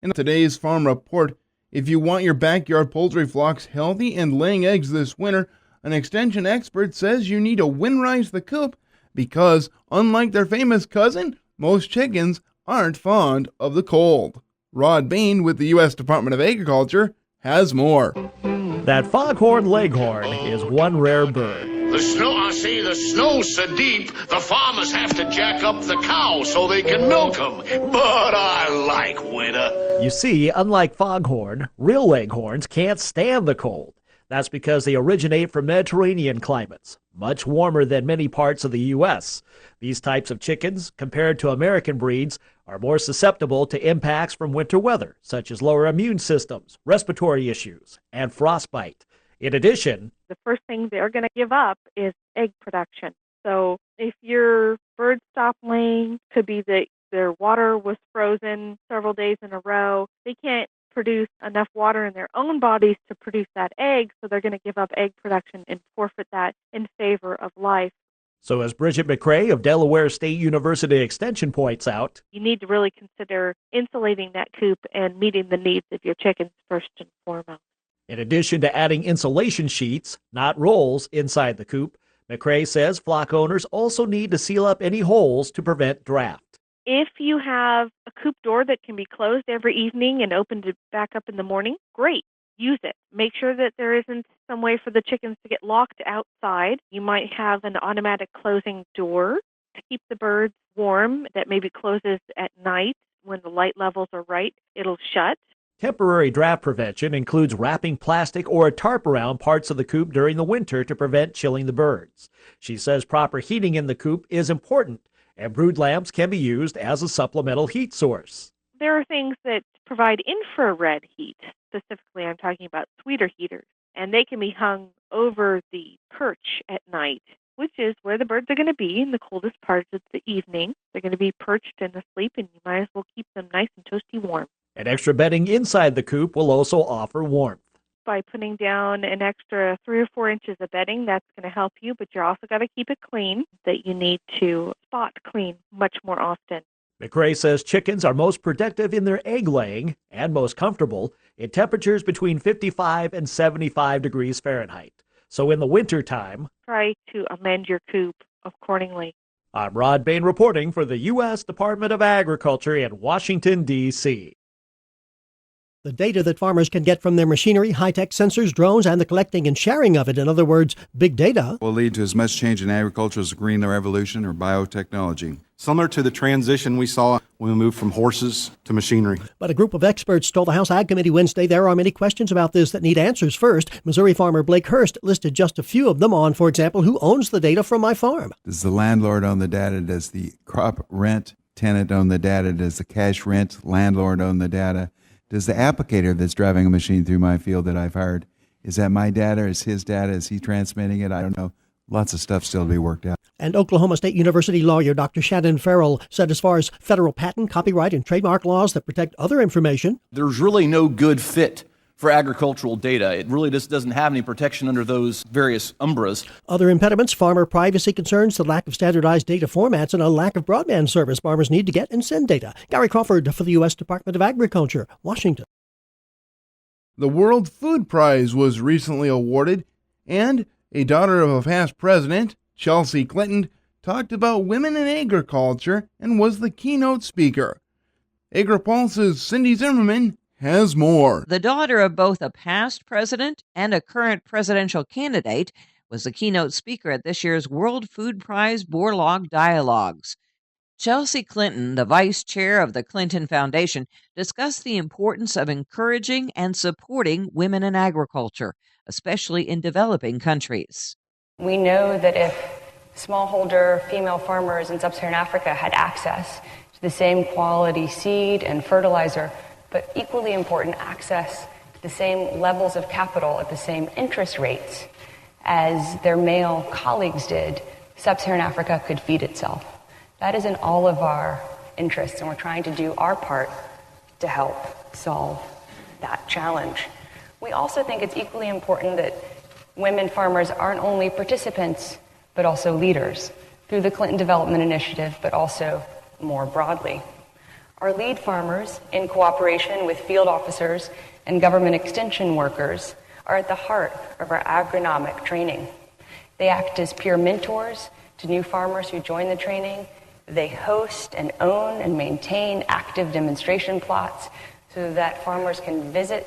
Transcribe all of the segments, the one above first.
In today's Farm Report, if you want your backyard poultry flocks healthy and laying eggs this winter, an extension expert says you need to winterize the coop because, unlike their famous cousin, most chickens aren't fond of the cold. Rod Bain with the U.S. Department of Agriculture has more. That foghorn leghorn is one rare bird. The snow's so deep, the farmers have to jack up the cows so they can milk them. But I like winter. You see, unlike foghorn, real leghorns can't stand the cold. That's because they originate from Mediterranean climates, much warmer than many parts of the U.S. These types of chickens, compared to American breeds, are more susceptible to impacts from winter weather, such as lower immune systems, respiratory issues, and frostbite. In addition, the first thing they're going to give up is egg production. So if your birds stop laying, could be that their water was frozen several days in a row. They can't produce enough water in their own bodies to produce that egg, so they're going to give up egg production and forfeit that in favor of life. So as Bridget McRae of Delaware State University Extension points out, you need to really consider insulating that coop and meeting the needs of your chickens first and foremost. In addition to adding insulation sheets, not rolls, inside the coop, McRae says flock owners also need to seal up any holes to prevent draft. If you have a coop door that can be closed every evening and opened back up in the morning, great. Use it. Make sure that there isn't some way for the chickens to get locked outside. You might have an automatic closing door to keep the birds warm that maybe closes at night when the light levels are right. It'll shut. Temporary draft prevention includes wrapping plastic or a tarp around parts of the coop during the winter to prevent chilling the birds. She says proper heating in the coop is important, and brood lamps can be used as a supplemental heat source. There are things that provide infrared heat. Specifically, I'm talking about sweeter heaters, and they can be hung over the perch at night, which is where the birds are going to be in the coldest parts of the evening. They're going to be perched and asleep, and you might as well keep them nice and toasty warm. And extra bedding inside the coop will also offer warmth. By putting down an extra 3 or 4 inches of bedding, that's going to help you, but you're also got to keep it clean, that you need to spot clean much more often. McRae says chickens are most productive in their egg laying and most comfortable in temperatures between 55 and 75 degrees Fahrenheit. So in the winter time, try to amend your coop accordingly. I'm Rod Bain reporting for the U.S. Department of Agriculture in Washington, D.C. The data that farmers can get from their machinery, high-tech sensors, drones, and the collecting and sharing of it, in other words, big data, will lead to as much change in agriculture as the green revolution or biotechnology. Similar to the transition we saw when we moved from horses to machinery. But a group of experts told the House Ag Committee Wednesday there are many questions about this that need answers first. Missouri farmer Blake Hurst listed just a few of them on, for example, who owns the data from my farm. Does the landlord own the data? Does the crop rent tenant own the data? Does the cash rent landlord own the data? Does the applicator that's driving a machine through my field that I've hired, is that my data? Is his data? Is he transmitting it? I don't know. Lots of stuff still to be worked out. And Oklahoma State University lawyer Dr. Shannon Farrell said as far as federal patent, copyright, and trademark laws that protect other information, there's really no good fit for agricultural data. It really just doesn't have any protection under those various umbrellas. Other impediments, farmer privacy concerns, the lack of standardized data formats, and a lack of broadband service farmers need to get and send data. Gary Crawford for the U.S. Department of Agriculture, Washington. The World Food Prize was recently awarded, and a daughter of a past president, Chelsea Clinton, talked about women in agriculture and was the keynote speaker. AgriPulse's Cindy Zimmerman has more. The daughter of both a past president and a current presidential candidate was the keynote speaker at this year's World Food Prize Borlaug Dialogues. Chelsea Clinton, the vice chair of the Clinton Foundation, discussed the importance of encouraging and supporting women in agriculture, especially in developing countries. We know that if smallholder female farmers in sub-Saharan Africa had access to the same quality seed and fertilizer, but equally important, access to the same levels of capital at the same interest rates as their male colleagues did, sub-Saharan Africa could feed itself. That is in all of our interests, and we're trying to do our part to help solve that challenge. We also think it's equally important that women farmers aren't only participants, but also leaders through the Clinton Development Initiative, but also more broadly. Our lead farmers, in cooperation with field officers and government extension workers, are at the heart of our agronomic training. They act as peer mentors to new farmers who join the training. They host and own and maintain active demonstration plots so that farmers can visit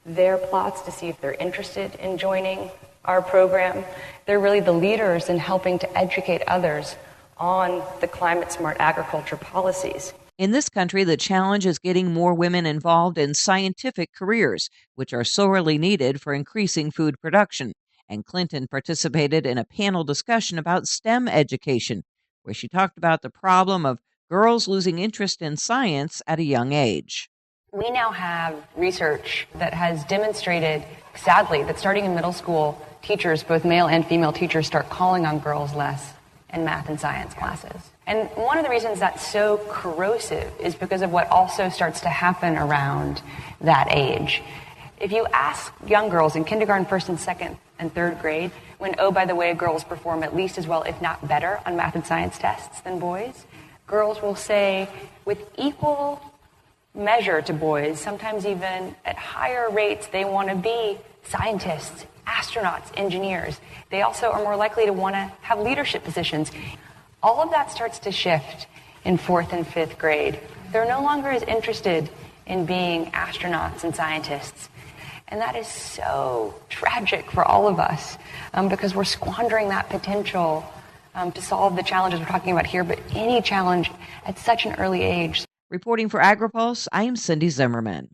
their plots to see if they're interested in joining our program. They're really the leaders in helping to educate others on the climate-smart agriculture policies. In this country, the challenge is getting more women involved in scientific careers, which are sorely needed for increasing food production. And Clinton participated in a panel discussion about STEM education, where she talked about the problem of girls losing interest in science at a young age. We now have research that has demonstrated, sadly, that starting in middle school, teachers, both male and female teachers, start calling on girls less in math and science classes. And one of the reasons that's so corrosive is because of what also starts to happen around that age. If you ask young girls in kindergarten, first and second and third grade, when, oh, by the way, girls perform at least as well, if not better, on math and science tests than boys, girls will say with equal measure to boys, sometimes even at higher rates, they want to be scientists, astronauts, engineers. They also are more likely to want to have leadership positions. All of that starts to shift in fourth and fifth grade. They're no longer as interested in being astronauts and scientists. And that is so tragic for all of us because we're squandering that potential to solve the challenges we're talking about here, but any challenge at such an early age. Reporting for AgriPulse, I am Cindy Zimmerman.